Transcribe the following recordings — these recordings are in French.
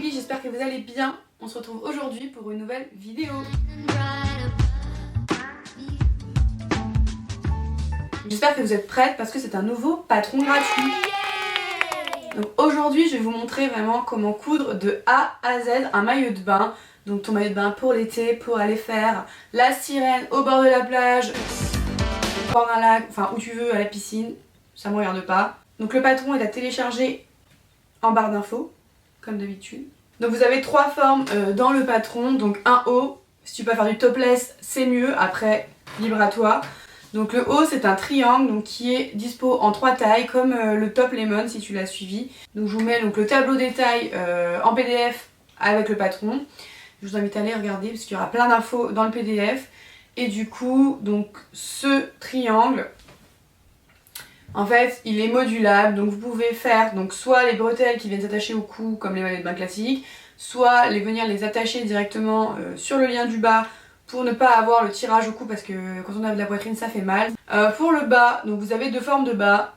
Lily, j'espère que vous allez bien. On se retrouve aujourd'hui pour une nouvelle vidéo. J'espère que vous êtes prêtes parce que c'est un nouveau patron gratuit. Donc aujourd'hui, je vais vous montrer vraiment comment coudre de A à Z un maillot de bain. Donc ton maillot de bain pour l'été, pour aller faire la sirène au bord de la plage, au bord d'un lac, enfin où tu veux, à la piscine, ça me regarde pas. Donc le patron est à télécharger en barre d'infos, comme d'habitude. Donc vous avez trois formes dans le patron, donc un haut, si tu peux faire du topless c'est mieux, après libre à toi. Donc le haut c'est un triangle donc, qui est dispo en 3 tailles comme le top lemon si tu l'as suivi. Donc je vous mets donc, le tableau des tailles en PDF avec le patron. Je vous invite à aller regarder parce qu'il y aura plein d'infos dans le PDF. Et du coup donc ce triangle, en fait, il est modulable, donc vous pouvez faire donc soit les bretelles qui viennent s'attacher au cou comme les maillots de bain classiques, soit venir les attacher directement sur le lien du bas pour ne pas avoir le tirage au cou parce que quand on a de la poitrine ça fait mal. Pour le bas, donc vous avez deux formes de bas.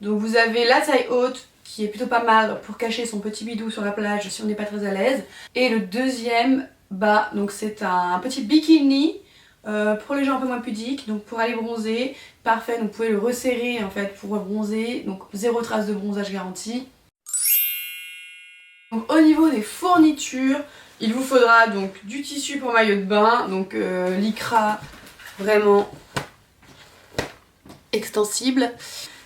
Donc vous avez la taille haute qui est plutôt pas mal pour cacher son petit bidou sur la plage si on n'est pas très à l'aise. Et le deuxième bas, donc c'est un petit bikini. Pour les gens un peu moins pudiques, donc pour aller bronzer, parfait, donc vous pouvez le resserrer en fait pour bronzer, donc zéro trace de bronzage garantie. Donc au niveau des fournitures, il vous faudra donc du tissu pour maillot de bain, donc lycra vraiment extensible.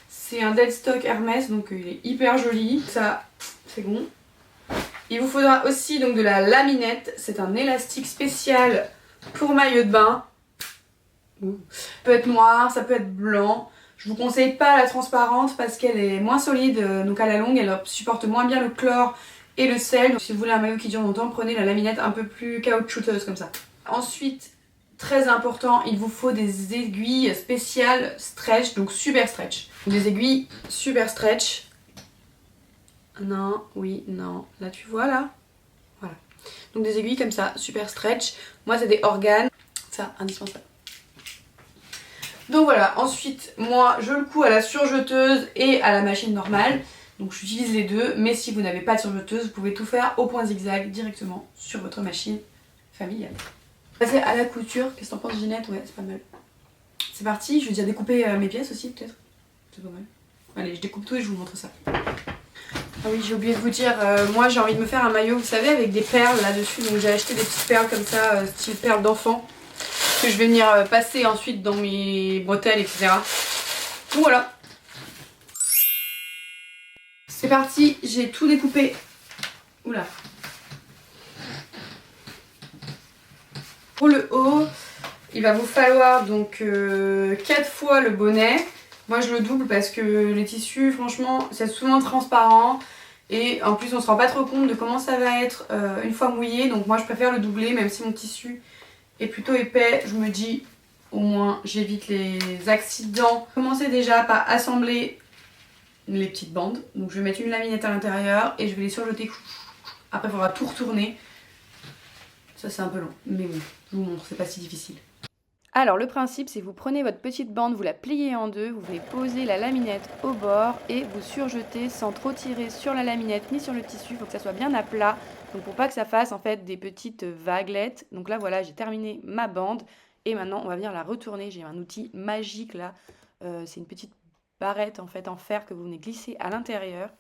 C'est un deadstock Hermès, donc il est hyper joli, ça c'est bon. Il vous faudra aussi donc de la laminette, c'est un élastique spécial pour maillot de bain. Ça peut être noir, ça peut être blanc. Je vous conseille pas la transparente parce qu'elle est moins solide, donc à la longue elle supporte moins bien le chlore et le sel. Donc si vous voulez un maillot qui dure longtemps, prenez la laminette un peu plus caoutchouteuse comme ça. Ensuite, très important, il vous faut des aiguilles spéciales stretch, donc super stretch. Des aiguilles super stretch. Non, oui, non. Là tu vois là. Voilà. Donc des aiguilles comme ça, super stretch. Moi c'est des organes. Ça, indispensable. Donc voilà, ensuite moi je le couds à la surjeteuse et à la machine normale. Donc j'utilise les deux, mais si vous n'avez pas de surjeteuse, vous pouvez tout faire au point zigzag directement sur votre machine familiale. Passer à la couture, qu'est-ce que t'en penses Ginette? Ouais, c'est pas mal. C'est parti, je vais déjà découper mes pièces aussi peut-être. C'est pas mal. Allez, je découpe tout et je vous montre ça. Ah oui, j'ai oublié de vous dire, moi j'ai envie de me faire un maillot, vous savez, avec des perles là-dessus. Donc j'ai acheté des petites perles comme ça, style perles d'enfant, que je vais venir passer ensuite dans mes bretelles, etc. Donc voilà. C'est parti, j'ai tout découpé. Oula. Pour le haut, il va vous falloir donc 4 fois le bonnet. Moi je le double parce que les tissus, franchement, c'est souvent transparent. Et en plus on se rend pas trop compte de comment ça va être une fois mouillé. Donc moi je préfère le doubler même si mon tissu est plutôt épais. Je me dis au moins j'évite les accidents. Commencez déjà par assembler les petites bandes. Donc je vais mettre une laminette à l'intérieur et je vais les surjeter. Après il faudra tout retourner. Ça c'est un peu long mais bon, je vous montre, c'est pas si difficile. Alors le principe c'est vous prenez votre petite bande, vous la pliez en deux, vous pouvez poser la laminette au bord et vous surjetez sans trop tirer sur la laminette ni sur le tissu, il faut que ça soit bien à plat, donc pour pas que ça fasse en fait des petites vaguelettes. Donc là voilà, j'ai terminé ma bande et maintenant on va venir la retourner. J'ai un outil magique là, c'est une petite barrette en fait en fer que vous venez glisser à l'intérieur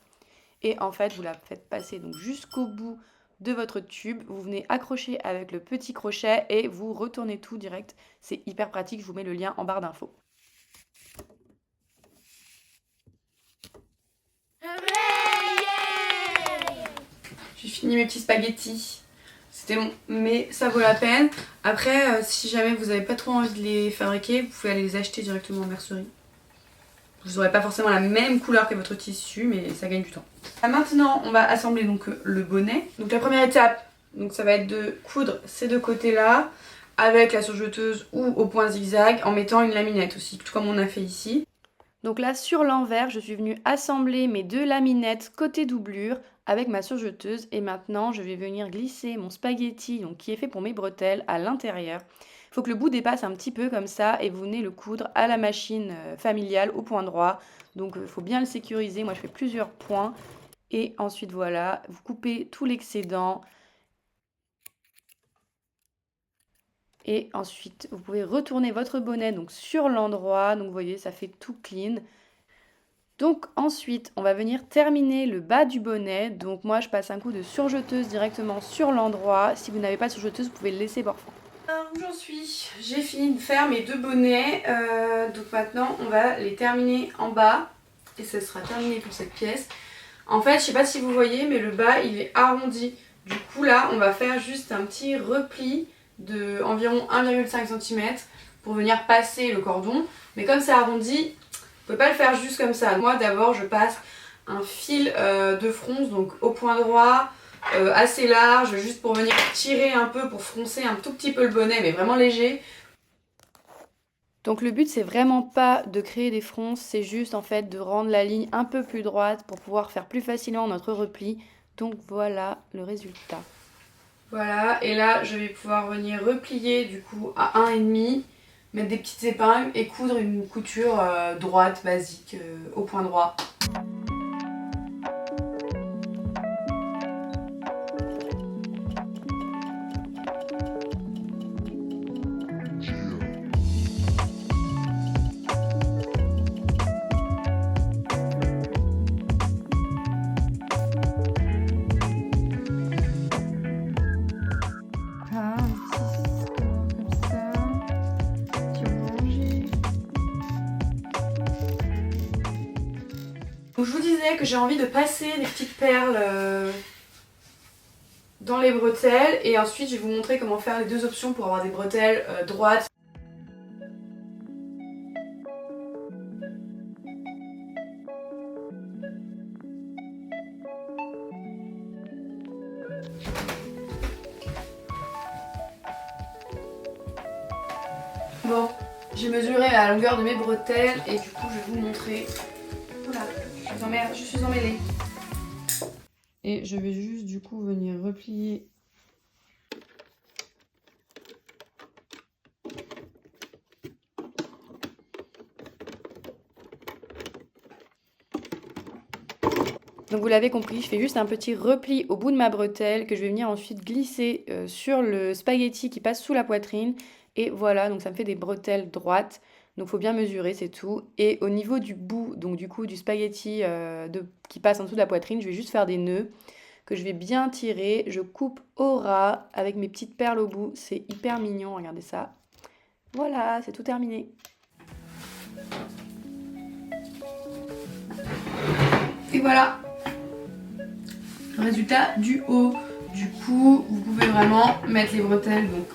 et en fait vous la faites passer donc jusqu'au bout de votre tube, vous venez accrocher avec le petit crochet et vous retournez tout direct. C'est hyper pratique, je vous mets le lien en barre d'infos. J'ai fini mes petits spaghettis. C'était long, mais ça vaut la peine. Après, si jamais vous n'avez pas trop envie de les fabriquer, vous pouvez aller les acheter directement en mercerie. Vous n'aurez pas forcément la même couleur que votre tissu, mais ça gagne du temps. Maintenant, on va assembler donc le bonnet. Donc la première étape, donc ça va être de coudre ces deux côtés-là avec la surjeteuse ou au point zigzag en mettant une laminette aussi, tout comme on a fait ici. Donc là, sur l'envers, je suis venue assembler mes deux laminettes côté doublure avec ma surjeteuse. Et maintenant, je vais venir glisser mon spaghetti, donc, qui est fait pour mes bretelles, à l'intérieur. Il faut que le bout dépasse un petit peu comme ça et vous venez le coudre à la machine familiale au point droit. Donc il faut bien le sécuriser. Moi, je fais plusieurs points. Et ensuite voilà, vous coupez tout l'excédent. Et ensuite, vous pouvez retourner votre bonnet donc sur l'endroit. Donc vous voyez, ça fait tout clean. Donc ensuite, on va venir terminer le bas du bonnet. Donc moi, je passe un coup de surjeteuse directement sur l'endroit. Si vous n'avez pas de surjeteuse, vous pouvez le laisser parfois. Alors, où j'en suis? J'ai fini de faire mes 2 bonnets. Donc maintenant, on va les terminer en bas. Et ça sera terminé pour cette pièce. En fait, je sais pas si vous voyez, mais le bas, il est arrondi. Du coup, là, on va faire juste un petit repli de environ 1,5 cm pour venir passer le cordon. Mais comme c'est arrondi, vous pouvez pas le faire juste comme ça. Moi d'abord je passe un fil de fronce, donc au point droit, assez large, juste pour venir tirer un peu, pour froncer un tout petit peu le bonnet, mais vraiment léger. Donc le but c'est vraiment pas de créer des fronces, c'est juste en fait de rendre la ligne un peu plus droite pour pouvoir faire plus facilement notre repli. Donc voilà le résultat. Voilà, et là je vais pouvoir venir replier du coup à 1,5, mettre des petites épingles et coudre une couture droite, basique, au point droit. Donc je vous disais que j'ai envie de passer des petites perles dans les bretelles et ensuite je vais vous montrer comment faire les 2 options pour avoir des bretelles droites. Bon, j'ai mesuré la longueur de mes bretelles et du coup je vais vous montrer. Voilà, je suis emmêlée. Et je vais juste du coup venir replier . Donc vous l'avez compris, je fais juste un petit repli au bout de ma bretelle que je vais venir ensuite glisser sur le spaghetti qui passe sous la poitrine. Et voilà, donc ça me fait des bretelles droites. Donc il faut bien mesurer, c'est tout. Et au niveau du bout, donc du coup du spaghetti qui passe en dessous de la poitrine, je vais juste faire des nœuds que je vais bien tirer. Je coupe au ras avec mes petites perles au bout. C'est hyper mignon, regardez ça. Voilà, c'est tout terminé. Et voilà le résultat du haut. Du coup, vous pouvez vraiment mettre les bretelles donc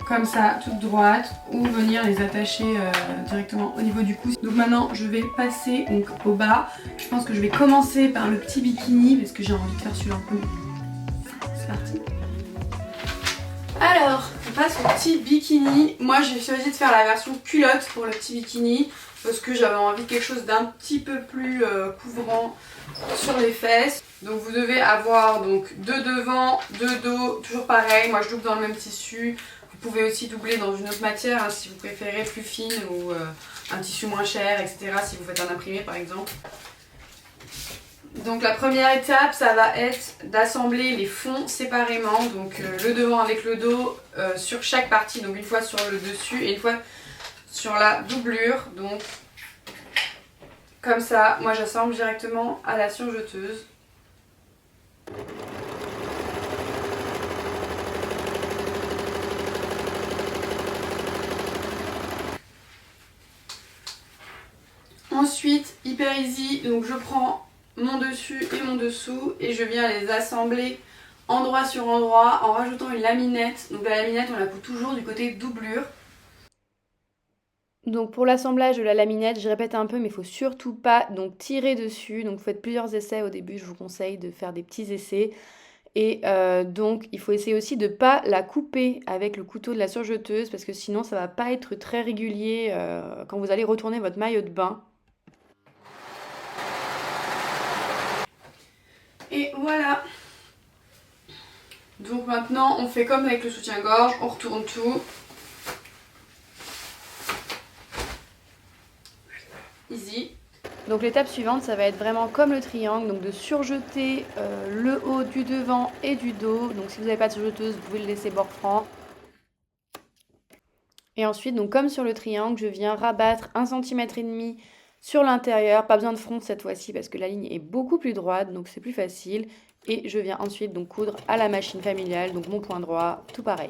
comme ça, toutes droites, ou venir les attacher directement au niveau du cou. Donc maintenant, je vais passer donc au bas. Je pense que je vais commencer par le petit bikini parce que j'ai envie de faire celui-là un peu. C'est parti. Alors, on passe au petit bikini. Moi, j'ai choisi de faire la version culotte pour le petit bikini parce que j'avais envie de quelque chose d'un petit peu plus couvrant sur les fesses. Donc vous devez avoir donc 2 devant, 2 dos, toujours pareil. Moi je double dans le même tissu. Vous pouvez aussi doubler dans une autre matière hein, si vous préférez plus fine ou un tissu moins cher, etc. Si vous faites un imprimé par exemple. Donc la première étape, ça va être d'assembler les fonds séparément. Donc le devant avec le dos sur chaque partie. Donc une fois sur le dessus et une fois sur la doublure. Donc comme ça, moi j'assemble directement à la surjeteuse. Ensuite, hyper easy, donc je prends mon dessus et mon dessous et je viens les assembler endroit sur endroit en rajoutant une laminette. Donc la laminette, on la coupe toujours du côté doublure. Donc pour l'assemblage de la laminette, je répète un peu, mais il faut surtout pas donc tirer dessus. Donc vous faites plusieurs essais au début, je vous conseille de faire des petits essais. Et donc il faut essayer aussi de ne pas la couper avec le couteau de la surjeteuse parce que sinon ça va pas être très régulier quand vous allez retourner votre maillot de bain. Et voilà. Donc maintenant on fait comme avec le soutien-gorge, on retourne tout. Easy. Donc l'étape suivante, ça va être vraiment comme le triangle, donc de surjeter le haut du devant et du dos. Donc si vous n'avez pas de surjeteuse, vous pouvez le laisser bord franc. Et ensuite, donc comme sur le triangle, je viens rabattre 1,5 cm sur l'intérieur. Pas besoin de front cette fois-ci parce que la ligne est beaucoup plus droite, donc c'est plus facile. Et je viens ensuite donc coudre à la machine familiale, donc mon point droit, tout pareil.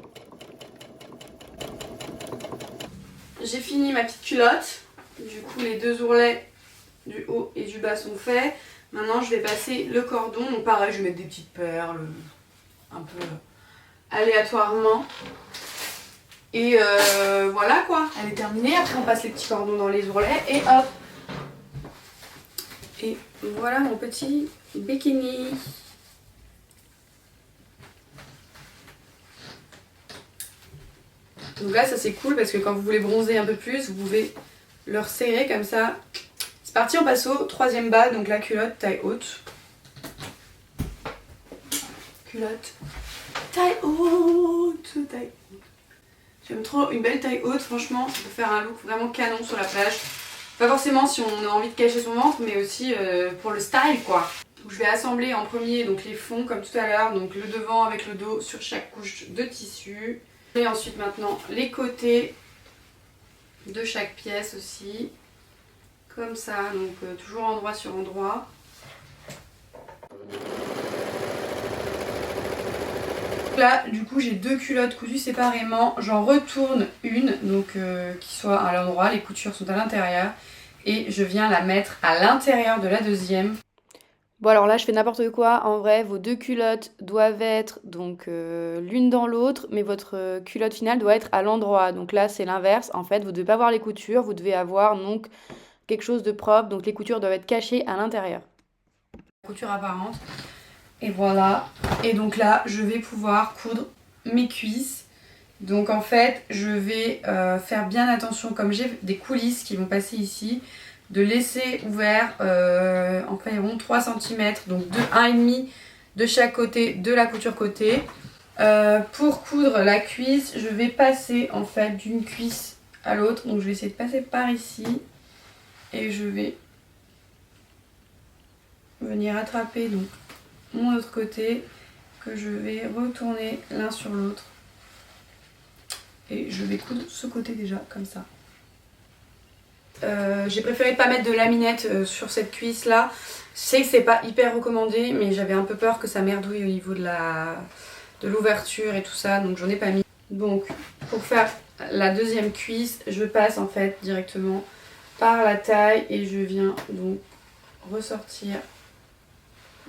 J'ai fini ma petite culotte. Du coup, les 2 ourlets du haut et du bas sont faits. Maintenant, je vais passer le cordon. Donc pareil, je vais mettre des petites perles, un peu aléatoirement. Et voilà quoi, elle est terminée. Après, on passe les petits cordons dans les ourlets et hop. Et voilà mon petit bikini. Donc là, ça c'est cool parce que quand vous voulez bronzer un peu plus, vous pouvez le resserrer comme ça. C'est parti, on passe au 3e bas, donc la culotte taille haute. Culotte taille haute, taille haute. J'aime trop une belle taille haute, franchement, ça peut faire un look vraiment canon sur la plage. Pas forcément si on a envie de cacher son ventre, mais aussi pour le style quoi. Donc, je vais assembler en premier donc les fonds comme tout à l'heure, donc le devant avec le dos sur chaque couche de tissu. Et ensuite maintenant les côtés de chaque pièce aussi, comme ça, donc toujours endroit sur endroit. Là du coup j'ai 2 culottes cousues séparément, j'en retourne une donc qui soit à l'endroit, les coutures sont à l'intérieur et je viens la mettre à l'intérieur de la deuxième. Bon alors là je fais n'importe quoi, en vrai vos 2 culottes doivent être donc l'une dans l'autre, mais votre culotte finale doit être à l'endroit. Donc là c'est l'inverse, en fait vous ne devez pas voir les coutures, vous devez avoir donc quelque chose de propre, donc les coutures doivent être cachées à l'intérieur. Couture apparente. Et voilà. Et donc là je vais pouvoir coudre mes cuisses. Donc en fait je vais faire bien attention, comme j'ai des coulisses qui vont passer ici, de laisser ouvert environ 3 cm, donc de 1,5 de chaque côté de la couture côté. Pour coudre la cuisse, je vais passer en fait d'une cuisse à l'autre, donc je vais essayer de passer par ici et je vais venir attraper donc mon autre côté que je vais retourner l'un sur l'autre et je vais coudre ce côté déjà comme ça. J'ai préféré pas mettre de laminette sur cette cuisse là. Je sais que c'est pas hyper recommandé, mais j'avais un peu peur que ça merdouille au niveau de l'ouverture et tout ça, donc j'en ai pas mis. Donc pour faire la deuxième cuisse, je passe en fait directement par la taille et je viens donc ressortir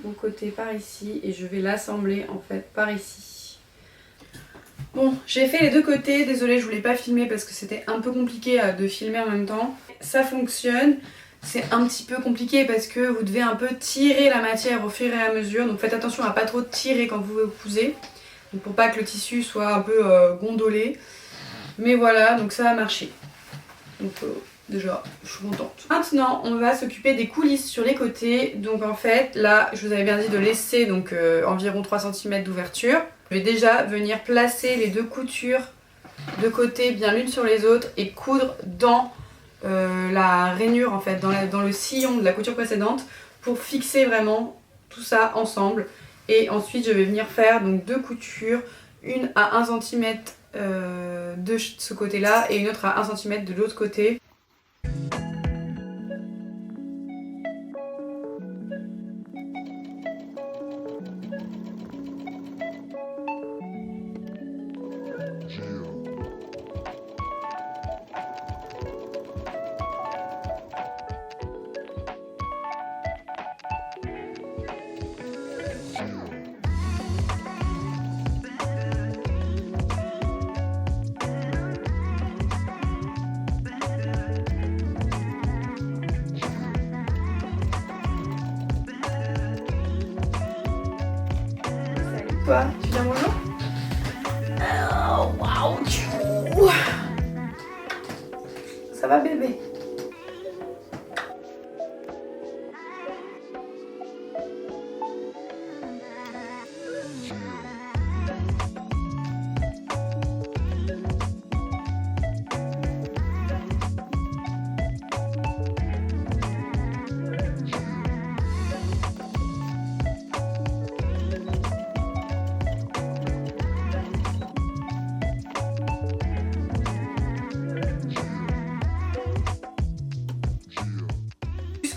mon côté par ici et je vais l'assembler en fait par ici. Bon, j'ai fait les 2 côtés, désolée je voulais pas filmer parce que c'était un peu compliqué de filmer en même temps. Ça fonctionne, c'est un petit peu compliqué parce que vous devez un peu tirer la matière au fur et à mesure, donc faites attention à pas trop tirer quand vous cousez, donc pour pas que le tissu soit un peu gondolé. Mais voilà, donc ça a marché. Donc déjà, je suis contente. Maintenant, on va s'occuper des coulisses sur les côtés. Donc en fait, là, je vous avais bien dit de laisser donc environ 3 cm d'ouverture. Je vais déjà venir placer les 2 coutures de côté bien l'une sur les autres et coudre dans la rainure en fait, dans le sillon de la couture précédente pour fixer vraiment tout ça ensemble. Et ensuite, je vais venir faire donc 2 coutures, une à 1 cm de ce côté-là et une autre à 1 cm de l'autre côté. Quoi? Tu viens bonjour? Waouh! Ça va bébé?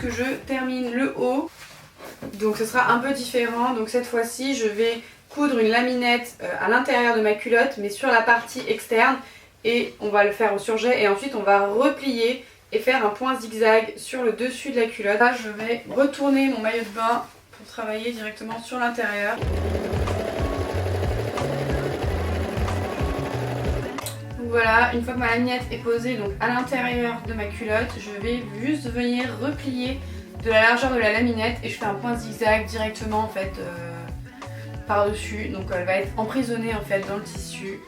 que je termine le haut. Donc ce sera un peu différent. Donc cette fois-ci je vais coudre une laminette à l'intérieur de ma culotte mais sur la partie externe. Et on va le faire au surjet et ensuite on va replier et faire un point zigzag sur le dessus de la culotte. Là je vais retourner mon maillot de bain pour travailler directement sur l'intérieur. Donc voilà, une fois que ma laminette est posée donc à l'intérieur de ma culotte, je vais juste venir replier de la largeur de la laminette et je fais un point zigzag directement en fait par dessus. Donc elle va être emprisonnée en fait dans le tissu.